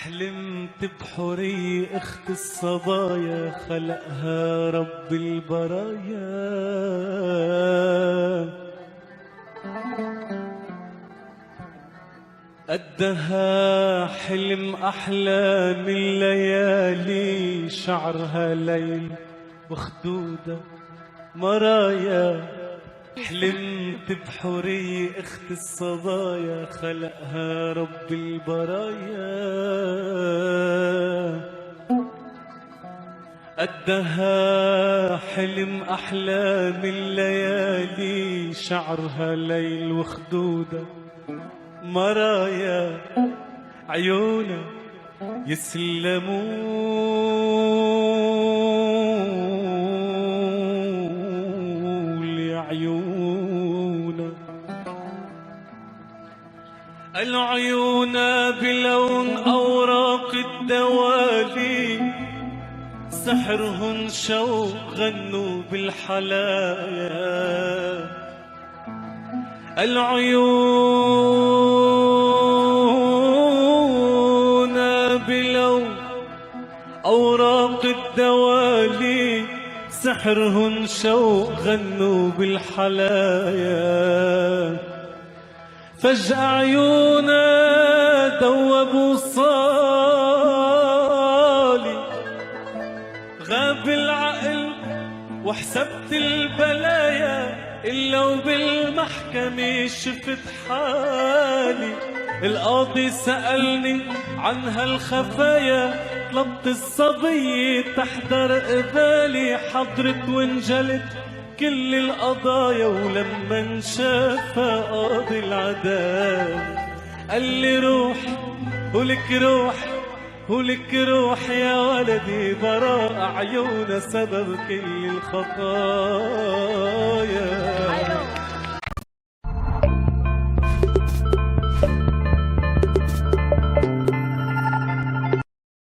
حلمت بحورية اخت الصبايا خلقها رب البرايا. قدها حلم أحلام الليالي، شعرها ليل وخدودة مرايا. حلمت بحورية اخت الصبايا خلقها رب البرايا. قدها حلم أحلام الليالي، شعرها ليل وخدودة مرايا. عيونا يسلموا لي عيونا. العيون بلون أوراق الدوالي، سحرهن شوق غنوا بالحلايا. العيون بلون أوراق الدوالي، سحرهن شوق غنوا بالحلايا. فجأة عيونا دوبوا صالي، غاب العقل وحسبت البلايا. إلا وبالمحكمة شفت حالي، القاضي سألني عن هالخفايا. طلبت الصبية تحضر قبالي، حضرت وانجلت كل القضايا. ولما انشافها قاضي العدالة قال لي روح ولك روح ولك روح يا ولدي، براء عيونا سبب كل الخطايا.